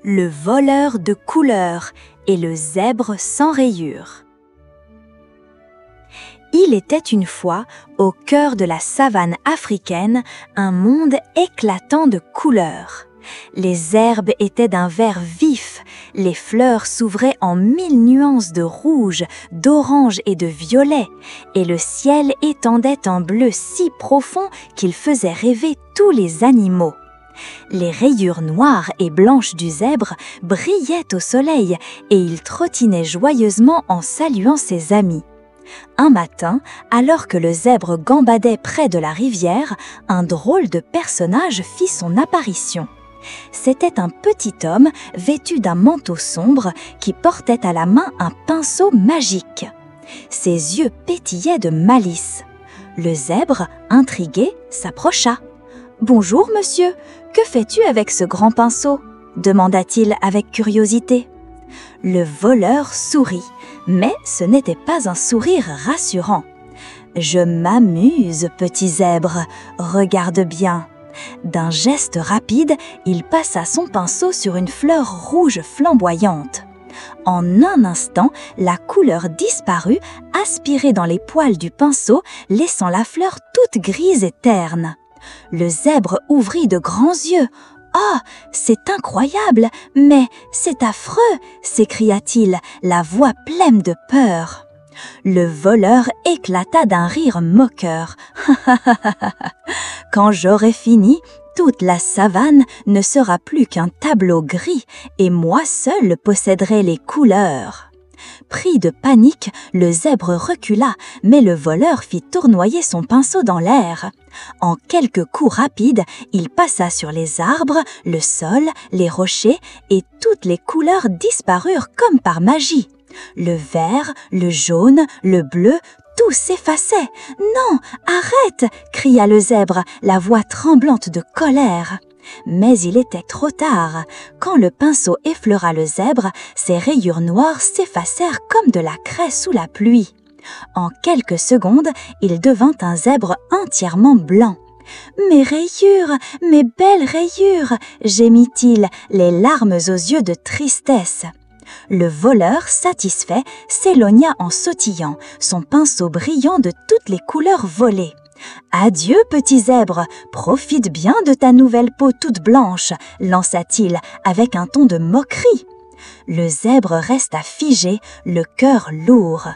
Le voleur de couleurs et le zèbre sans rayures. Il était une fois, au cœur de la savane africaine, un monde éclatant de couleurs. Les herbes étaient d'un vert vif, les fleurs s'ouvraient en 1000 nuances de rouge, d'orange et de violet, et le ciel étendait un bleu si profond qu'il faisait rêver tous les animaux. Les rayures noires et blanches du zèbre brillaient au soleil et il trottinait joyeusement en saluant ses amis. Un matin, alors que le zèbre gambadait près de la rivière, un drôle de personnage fit son apparition. C'était un petit homme vêtu d'un manteau sombre qui portait à la main un pinceau magique. Ses yeux pétillaient de malice. Le zèbre, intrigué, s'approcha. « Bonjour, monsieur, que fais-tu avec ce grand pinceau ?» demanda-t-il avec curiosité. Le voleur sourit, mais ce n'était pas un sourire rassurant. « Je m'amuse, petit zèbre, regarde bien. » D'un geste rapide, il passa son pinceau sur une fleur rouge flamboyante. En un instant, la couleur disparut, aspirée dans les poils du pinceau, laissant la fleur toute grise et terne. Le zèbre ouvrit de grands yeux. « Oh, c'est incroyable, mais c'est affreux !» s'écria-t-il, la voix pleine de peur. Le voleur éclata d'un rire moqueur. « Quand j'aurai fini, toute la savane ne sera plus qu'un tableau gris et moi seul posséderai les couleurs. » Pris de panique, le zèbre recula, mais le voleur fit tournoyer son pinceau dans l'air. En quelques coups rapides, il passa sur les arbres, le sol, les rochers, et toutes les couleurs disparurent comme par magie. Le vert, le jaune, le bleu, tout s'effaçait. « Non, arrête !» cria le zèbre, la voix tremblante de colère. Mais il était trop tard. Quand le pinceau effleura le zèbre, ses rayures noires s'effacèrent comme de la craie sous la pluie. En quelques secondes, il devint un zèbre entièrement blanc. « Mes rayures, mes belles rayures !» gémit-il, les larmes aux yeux de tristesse. Le voleur, satisfait, s'éloigna en sautillant, son pinceau brillant de toutes les couleurs volées. « Adieu, petit zèbre, profite bien de ta nouvelle peau toute blanche » lança-t-il avec un ton de moquerie. Le zèbre resta figé, le cœur lourd.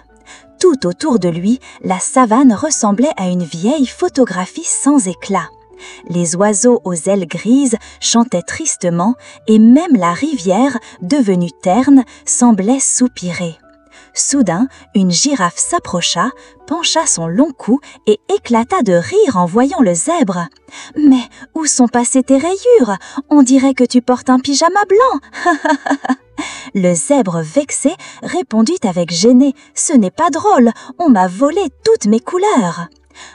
Tout autour de lui, la savane ressemblait à une vieille photographie sans éclat. Les oiseaux aux ailes grises chantaient tristement et même la rivière, devenue terne, semblait soupirer. Soudain, une girafe s'approcha, pencha son long cou et éclata de rire en voyant le zèbre. « Mais où sont passées tes rayures? On dirait que tu portes un pyjama blanc !» Le zèbre vexé répondit avec gêné « Ce n'est pas drôle, on m'a volé toutes mes couleurs !»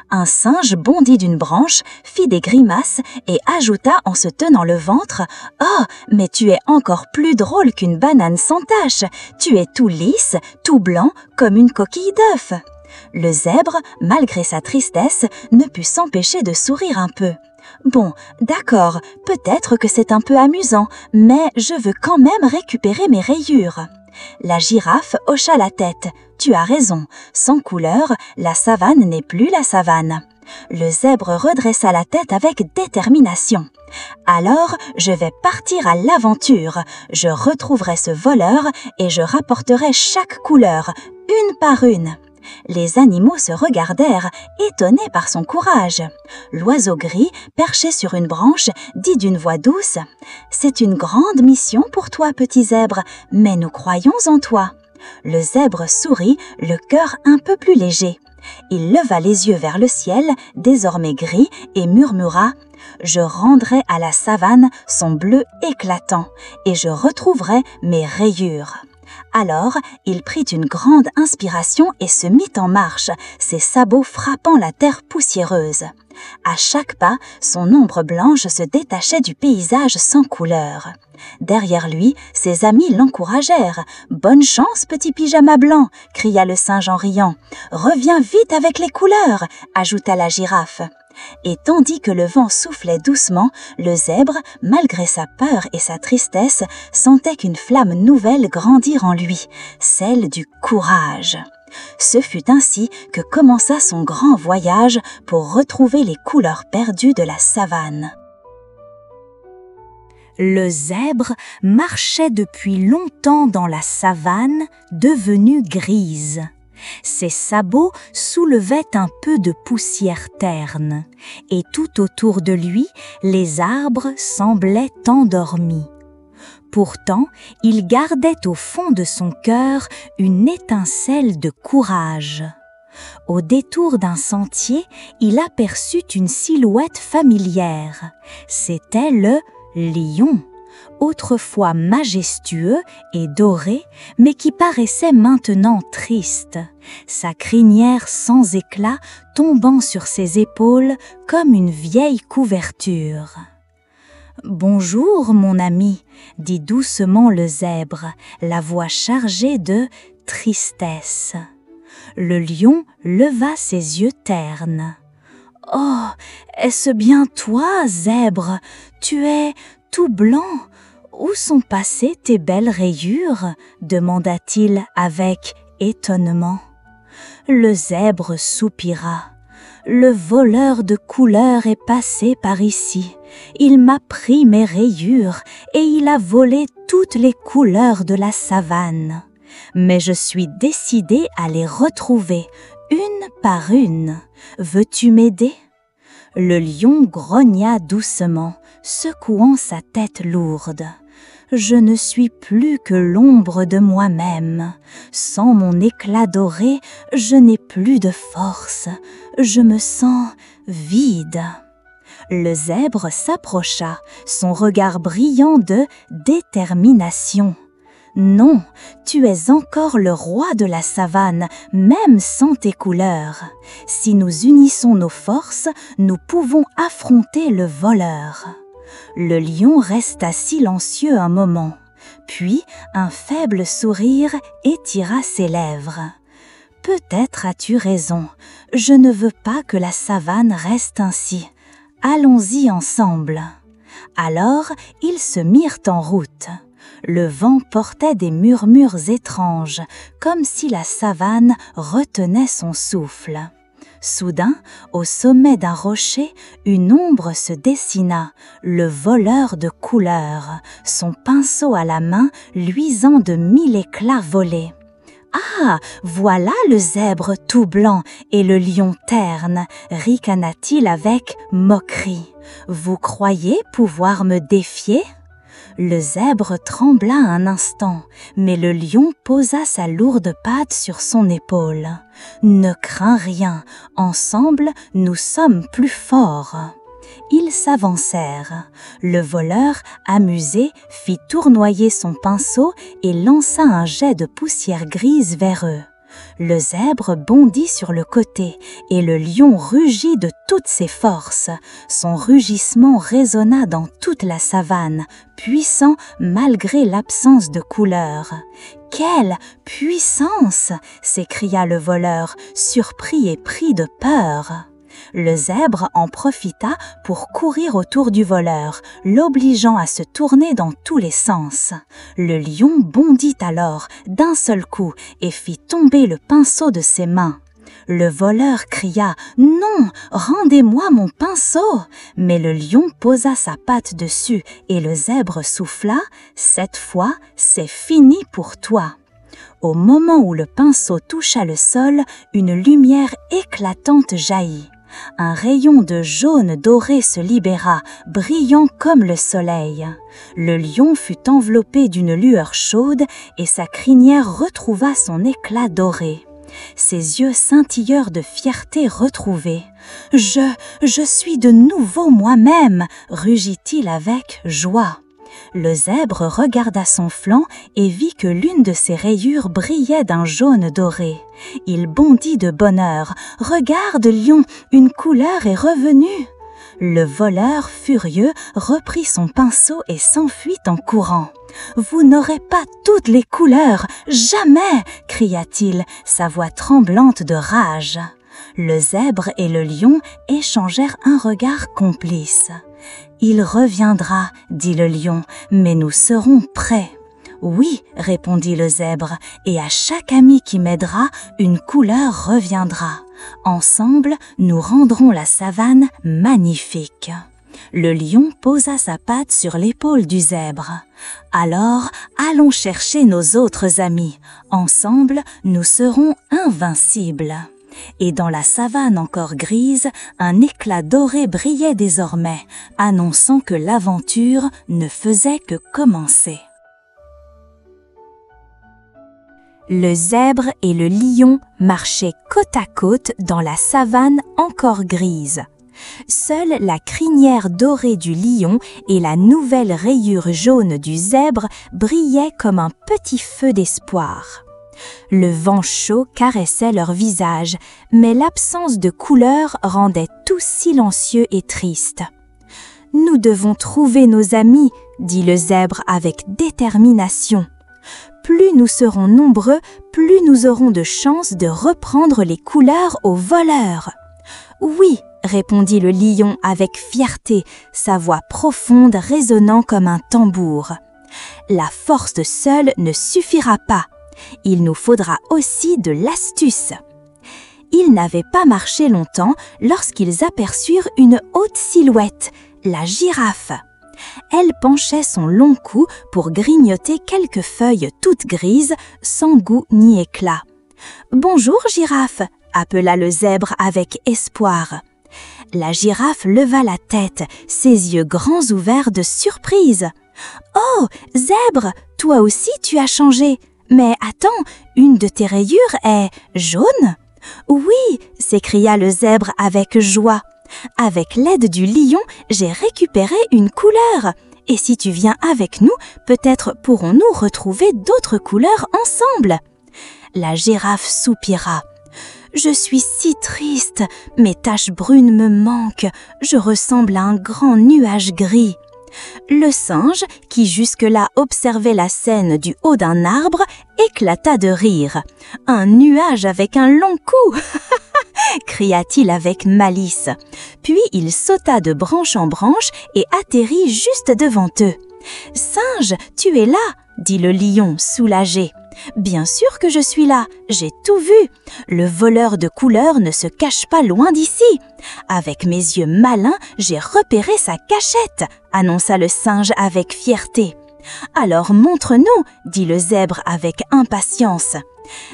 Un singe bondit d'une branche, fit des grimaces et ajouta en se tenant le ventre « Oh, mais tu es encore plus drôle qu'une banane sans tache. Tu es tout lisse, tout blanc, comme une coquille d'œuf. » Le zèbre, malgré sa tristesse, ne put s'empêcher de sourire un peu. « Bon, d'accord, peut-être que c'est un peu amusant, mais je veux quand même récupérer mes rayures. » La girafe hocha la tête. « Tu as raison, sans couleur, la savane n'est plus la savane. » Le zèbre redressa la tête avec détermination. « Alors, je vais partir à l'aventure. Je retrouverai ce voleur et je rapporterai chaque couleur, une par une. » Les animaux se regardèrent, étonnés par son courage. L'oiseau gris, perché sur une branche, dit d'une voix douce « C'est une grande mission pour toi, petit zèbre, mais nous croyons en toi. » Le zèbre sourit, le cœur un peu plus léger. Il leva les yeux vers le ciel, désormais gris, et murmura « Je rendrai à la savane son bleu éclatant, et je retrouverai mes rayures. » Alors, il prit une grande inspiration et se mit en marche, ses sabots frappant la terre poussiéreuse. À chaque pas, son ombre blanche se détachait du paysage sans couleur. Derrière lui, ses amis l'encouragèrent. « Bonne chance, petit pyjama blanc !» cria le singe en riant. « Reviens vite avec les couleurs !» ajouta la girafe. Et tandis que le vent soufflait doucement, le zèbre, malgré sa peur et sa tristesse, sentait qu'une flamme nouvelle grandir en lui, celle du courage. Ce fut ainsi que commença son grand voyage pour retrouver les couleurs perdues de la savane. Le zèbre marchait depuis longtemps dans la savane, devenue grise. Ses sabots soulevaient un peu de poussière terne, et tout autour de lui, les arbres semblaient endormis. Pourtant, il gardait au fond de son cœur une étincelle de courage. Au détour d'un sentier, il aperçut une silhouette familière. C'était le lion, autrefois majestueux et doré, mais qui paraissait maintenant triste, sa crinière sans éclat tombant sur ses épaules comme une vieille couverture. « Bonjour, mon ami » dit doucement le zèbre, la voix chargée de tristesse. Le lion leva ses yeux ternes. « Oh, est-ce bien toi, zèbre? Tu es tout blanc. Où sont passées tes belles rayures? » demanda-t-il avec étonnement. Le zèbre soupira. « Le voleur de couleurs est passé par ici. Il m'a pris mes rayures et il a volé toutes les couleurs de la savane. Mais je suis décidé à les retrouver, une par une. Veux-tu m'aider ?» Le lion grogna doucement, secouant sa tête lourde. « Je ne suis plus que l'ombre de moi-même. Sans mon éclat doré, je n'ai plus de force. Je me sens vide. » Le zèbre s'approcha, son regard brillant de détermination. « Non, tu es encore le roi de la savane, même sans tes couleurs. Si nous unissons nos forces, nous pouvons affronter le voleur. » Le lion resta silencieux un moment, puis un faible sourire étira ses lèvres. « Peut-être as-tu raison, je ne veux pas que la savane reste ainsi. Allons-y ensemble. » Alors ils se mirent en route. Le vent portait des murmures étranges, comme si la savane retenait son souffle. Soudain, au sommet d'un rocher, une ombre se dessina, le voleur de couleurs, son pinceau à la main luisant de 1000 éclats volés. « Ah, voilà le zèbre tout blanc et le lion terne » ricana-t-il avec moquerie. « Vous croyez pouvoir me défier ?» Le zèbre trembla un instant, mais le lion posa sa lourde patte sur son épaule. « Ne crains rien, ensemble nous sommes plus forts. » Ils s'avancèrent. Le voleur, amusé, fit tournoyer son pinceau et lança un jet de poussière grise vers eux. Le zèbre bondit sur le côté et le lion rugit de toutes ses forces. Son rugissement résonna dans toute la savane, puissant malgré l'absence de couleur. « Quelle puissance !» s'écria le voleur, surpris et pris de peur. Le zèbre en profita pour courir autour du voleur, l'obligeant à se tourner dans tous les sens. Le lion bondit alors d'un seul coup et fit tomber le pinceau de ses mains. Le voleur cria « Non, rendez-moi mon pinceau !» Mais le lion posa sa patte dessus et le zèbre souffla « Cette fois, c'est fini pour toi !» Au moment où le pinceau toucha le sol, une lumière éclatante jaillit. Un rayon de jaune doré se libéra, brillant comme le soleil. Le lion fut enveloppé d'une lueur chaude et sa crinière retrouva son éclat doré. Ses yeux scintillèrent de fierté retrouvée. « Je suis de nouveau moi-même » rugit-il avec joie. Le zèbre regarda son flanc et vit que l'une de ses rayures brillait d'un jaune doré. Il bondit de bonheur. « Regarde, lion, une couleur est revenue !» Le voleur, furieux, reprit son pinceau et s'enfuit en courant. « Vous n'aurez pas toutes les couleurs, jamais !» cria-t-il, sa voix tremblante de rage. Le zèbre et le lion échangèrent un regard complice. « Il reviendra, dit le lion, mais nous serons prêts. »« Oui, répondit le zèbre, et à chaque ami qui m'aidera, une couleur reviendra. Ensemble, nous rendrons la savane magnifique. » Le lion posa sa patte sur l'épaule du zèbre. « Alors, allons chercher nos autres amis. Ensemble, nous serons invincibles. » Et dans la savane encore grise, un éclat doré brillait désormais, annonçant que l'aventure ne faisait que commencer. Le zèbre et le lion marchaient côte à côte dans la savane encore grise. Seule la crinière dorée du lion et la nouvelle rayure jaune du zèbre brillaient comme un petit feu d'espoir. Le vent chaud caressait leurs visages, mais l'absence de couleur rendait tout silencieux et triste. « Nous devons trouver nos amis, » dit le zèbre avec détermination. « Plus nous serons nombreux, plus nous aurons de chances de reprendre les couleurs aux voleurs. »« Oui, » répondit le lion avec fierté, sa voix profonde résonnant comme un tambour. « La force seule ne suffira pas. Il nous faudra aussi de l'astuce. » Ils n'avaient pas marché longtemps lorsqu'ils aperçurent une haute silhouette, la girafe. Elle penchait son long cou pour grignoter quelques feuilles toutes grises, sans goût ni éclat. « Bonjour, girafe !» appela le zèbre avec espoir. La girafe leva la tête, ses yeux grands ouverts de surprise. « Oh, zèbre, toi aussi tu as changé. Mais attends, une de tes rayures est jaune ?»« Oui !» s'écria le zèbre avec joie. « Avec l'aide du lion, j'ai récupéré une couleur. Et si tu viens avec nous, peut-être pourrons-nous retrouver d'autres couleurs ensemble. » La girafe soupira. « Je suis si triste, mes taches brunes me manquent, je ressemble à un grand nuage gris. » Le singe, qui jusque-là observait la scène du haut d'un arbre, éclata de rire. « Un nuage avec un long cou !» cria-t-il avec malice. Puis il sauta de branche en branche et atterrit juste devant eux. « Singe, tu es là !» dit le lion soulagé. « Bien sûr que je suis là, j'ai tout vu. Le voleur de couleurs ne se cache pas loin d'ici. Avec mes yeux malins, j'ai repéré sa cachette, annonça le singe avec fierté. « Alors montre-nous, » dit le zèbre avec impatience.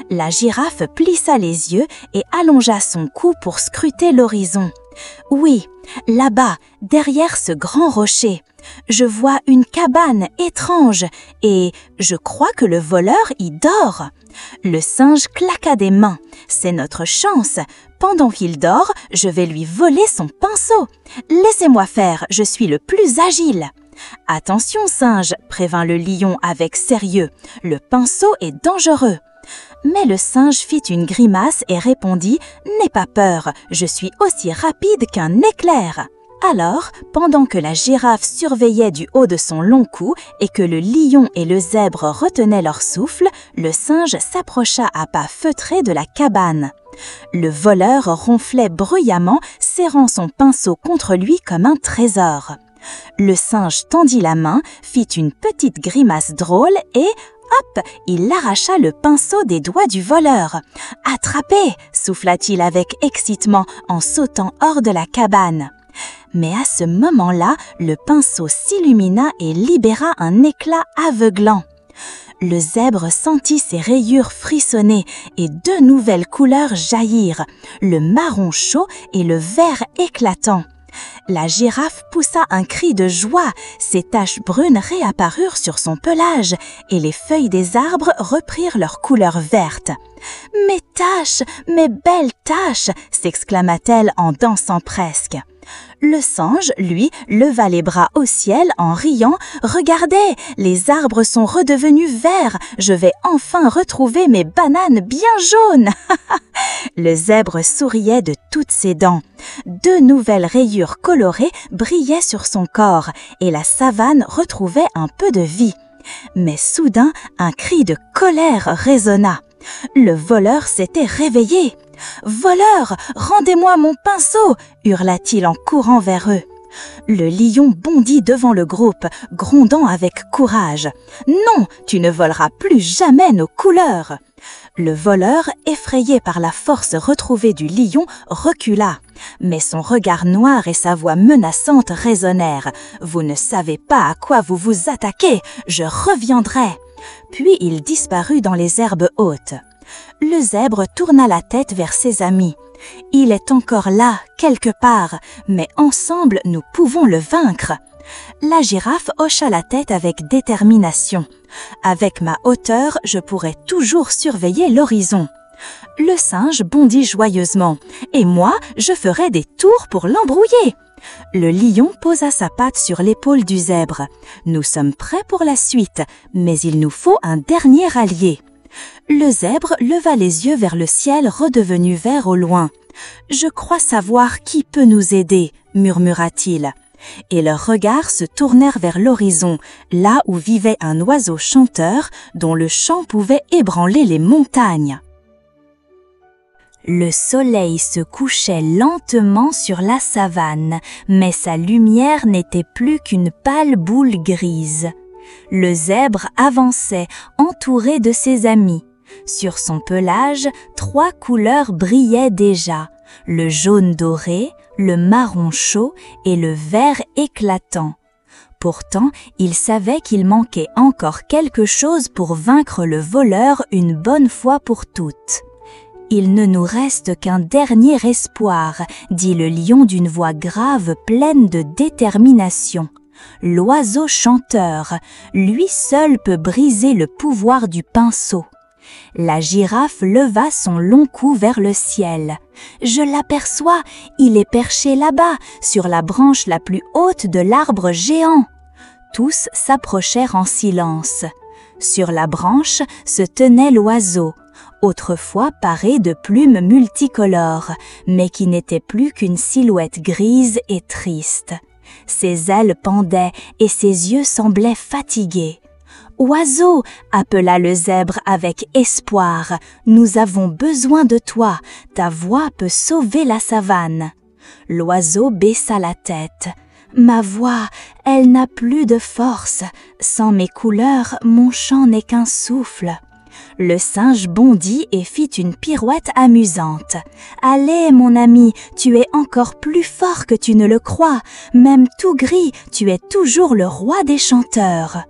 La girafe plissa les yeux et allongea son cou pour scruter l'horizon. « Oui, là-bas, derrière ce grand rocher, je vois une cabane étrange et je crois que le voleur y dort. » Le singe claqua des mains. « C'est notre chance. Pendant qu'il dort, je vais lui voler son pinceau. Laissez-moi faire, je suis le plus agile. » « Attention, singe, » prévint le lion avec sérieux, « le pinceau est dangereux. » Mais le singe fit une grimace et répondit « N'aie pas peur, je suis aussi rapide qu'un éclair. » Alors, pendant que la girafe surveillait du haut de son long cou et que le lion et le zèbre retenaient leur souffle, le singe s'approcha à pas feutrés de la cabane. Le voleur ronflait bruyamment, serrant son pinceau contre lui comme un trésor. Le singe tendit la main, fit une petite grimace drôle et, hop, il arracha le pinceau des doigts du voleur. « Attrapé !» souffla-t-il avec excitement en sautant hors de la cabane. Mais à ce moment-là, le pinceau s'illumina et libéra un éclat aveuglant. Le zèbre sentit ses rayures frissonner et deux nouvelles couleurs jaillir, le marron chaud et le vert éclatant. La girafe poussa un cri de joie, ses taches brunes réapparurent sur son pelage et les feuilles des arbres reprirent leur couleur verte. « Mes taches, mes belles taches !» s'exclama-t-elle en dansant presque. Le singe, lui, leva les bras au ciel en riant « Regardez, les arbres sont redevenus verts, je vais enfin retrouver mes bananes bien jaunes !» Le zèbre souriait de toutes ses dents. Deux nouvelles rayures colorées brillaient sur son corps et la savane retrouvait un peu de vie. Mais soudain, un cri de colère résonna. Le voleur s'était réveillé. « Voleurs, rendez-moi mon pinceau !» hurla-t-il en courant vers eux. Le lion bondit devant le groupe, grondant avec courage. « Non, tu ne voleras plus jamais nos couleurs !» Le voleur, effrayé par la force retrouvée du lion, recula. Mais son regard noir et sa voix menaçante résonnèrent. « Vous ne savez pas à quoi vous vous attaquez, je reviendrai !» Puis il disparut dans les herbes hautes. Le zèbre tourna la tête vers ses amis. « Il est encore là, quelque part, mais ensemble nous pouvons le vaincre. » La girafe hocha la tête avec détermination. « Avec ma hauteur, je pourrai toujours surveiller l'horizon. » Le singe bondit joyeusement. « Et moi, je ferai des tours pour l'embrouiller. » Le lion posa sa patte sur l'épaule du zèbre. « Nous sommes prêts pour la suite, mais il nous faut un dernier allié. » Le zèbre leva les yeux vers le ciel redevenu vert au loin. « Je crois savoir qui peut nous aider, » murmura-t-il. Et leurs regards se tournèrent vers l'horizon, là où vivait un oiseau chanteur dont le chant pouvait ébranler les montagnes. Le soleil se couchait lentement sur la savane, mais sa lumière n'était plus qu'une pâle boule grise. Le zèbre avançait, entouré de ses amis. Sur son pelage, 3 couleurs brillaient déjà, le jaune doré, le marron chaud et le vert éclatant. Pourtant, il savait qu'il manquait encore quelque chose pour vaincre le voleur une bonne fois pour toutes. « Il ne nous reste qu'un dernier espoir, » dit le lion d'une voix grave pleine de détermination. « L'oiseau chanteur, lui seul peut briser le pouvoir du pinceau. » La girafe leva son long cou vers le ciel. « Je l'aperçois, il est perché là-bas, sur la branche la plus haute de l'arbre géant. » Tous s'approchèrent en silence. Sur la branche se tenait l'oiseau, autrefois paré de plumes multicolores, mais qui n'était plus qu'une silhouette grise et triste. Ses ailes pendaient et ses yeux semblaient fatigués. « Oiseau !» appela le zèbre avec espoir. « Nous avons besoin de toi, ta voix peut sauver la savane. » L'oiseau baissa la tête. « Ma voix, elle n'a plus de force. Sans mes couleurs, mon chant n'est qu'un souffle. » Le singe bondit et fit une pirouette amusante. « Allez, mon ami, tu es encore plus fort que tu ne le crois. Même tout gris, tu es toujours le roi des chanteurs. »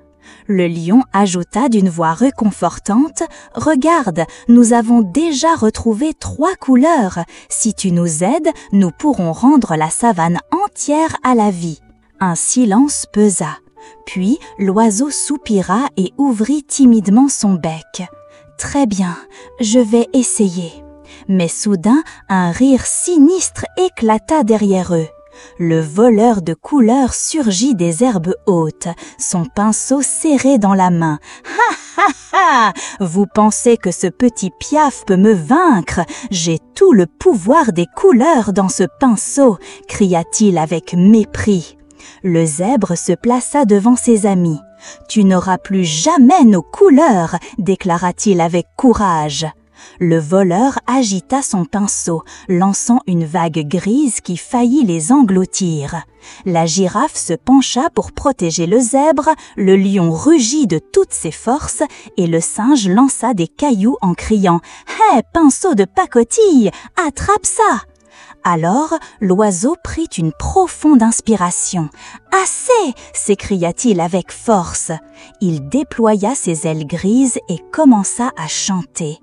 Le lion ajouta d'une voix réconfortante « Regarde, nous avons déjà retrouvé 3 couleurs. Si tu nous aides, nous pourrons rendre la savane entière à la vie. » Un silence pesa. Puis l'oiseau soupira et ouvrit timidement son bec. « Très bien, je vais essayer. » Mais soudain, un rire sinistre éclata derrière eux. Le voleur de couleurs surgit des herbes hautes, son pinceau serré dans la main. « Ha ha ha! Vous pensez que ce petit piaf peut me vaincre? J'ai tout le pouvoir des couleurs dans ce pinceau !» cria-t-il avec mépris. Le zèbre se plaça devant ses amis. « Tu n'auras plus jamais nos couleurs !» déclara-t-il avec courage. Le voleur agita son pinceau, lançant une vague grise qui faillit les engloutir. La girafe se pencha pour protéger le zèbre, le lion rugit de toutes ses forces et le singe lança des cailloux en criant « Hé, pinceau de pacotille, attrape ça !» Alors, l'oiseau prit une profonde inspiration. « Assez !» s'écria-t-il avec force. Il déploya ses ailes grises et commença à chanter.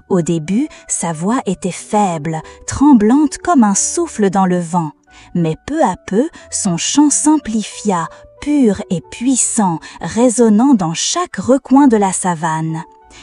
Au début, sa voix était faible, tremblante comme un souffle dans le vent. Mais peu à peu, son chant s'amplifia, pur et puissant, résonnant dans chaque recoin de la savane.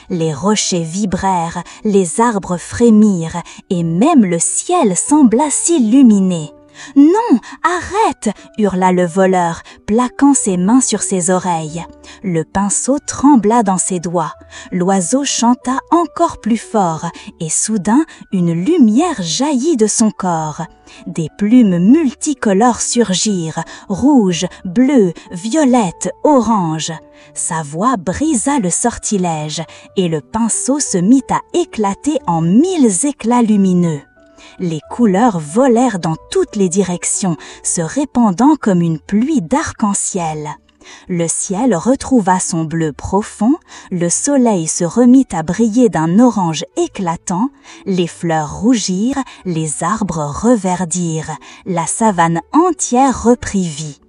Les rochers vibrèrent, les arbres frémirent, et même le ciel sembla s'illuminer. « Non, arrête !» hurla le voleur, plaquant ses mains sur ses oreilles. Le pinceau trembla dans ses doigts. L'oiseau chanta encore plus fort, et soudain, une lumière jaillit de son corps. Des plumes multicolores surgirent, rouges, bleues, violettes, oranges. Sa voix brisa le sortilège, et le pinceau se mit à éclater en 1000 éclats lumineux. Les couleurs volèrent dans toutes les directions, se répandant comme une pluie d'arc-en-ciel. Le ciel retrouva son bleu profond, le soleil se remit à briller d'un orange éclatant, les fleurs rougirent, les arbres reverdirent, la savane entière reprit vie.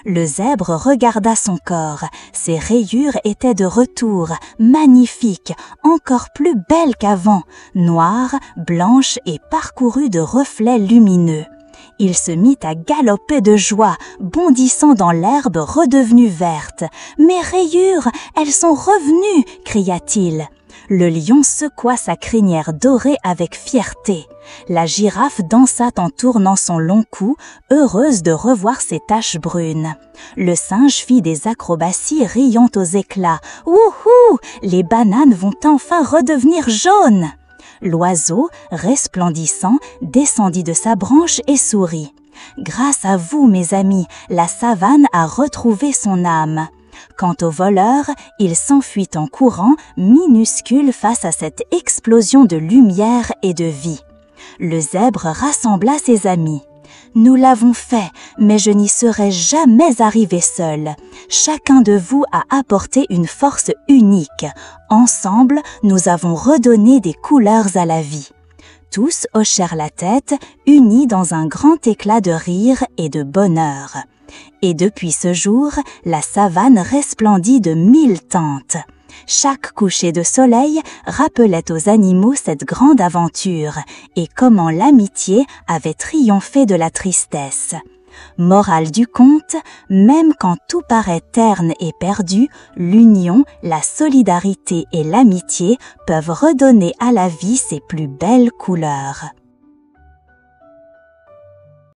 Le zèbre regarda son corps, ses rayures étaient de retour, magnifiques, encore plus belles qu'avant, noires, blanches et parcourues de reflets lumineux. Il se mit à galoper de joie, bondissant dans l'herbe redevenue verte. « Mes rayures, elles sont revenues !» cria-t-il. Le lion secoua sa crinière dorée avec fierté. La girafe dansa en tournant son long cou, heureuse de revoir ses taches brunes. Le singe fit des acrobaties riant aux éclats. « Wouhou! Les bananes vont enfin redevenir jaunes !» L'oiseau, resplendissant, descendit de sa branche et sourit. « Grâce à vous, mes amis, la savane a retrouvé son âme. » Quant au voleur, il s'enfuit en courant, minuscule face à cette explosion de lumière et de vie. Le zèbre rassembla ses amis. « Nous l'avons fait, mais je n'y serais jamais arrivé seul. Chacun de vous a apporté une force unique. Ensemble, nous avons redonné des couleurs à la vie. » Tous hochèrent la tête, unis dans un grand éclat de rire et de bonheur. Et depuis ce jour, la savane resplendit de 1000 teintes. Chaque coucher de soleil rappelait aux animaux cette grande aventure et comment l'amitié avait triomphé de la tristesse. Morale du conte, même quand tout paraît terne et perdu, l'union, la solidarité et l'amitié peuvent redonner à la vie ses plus belles couleurs.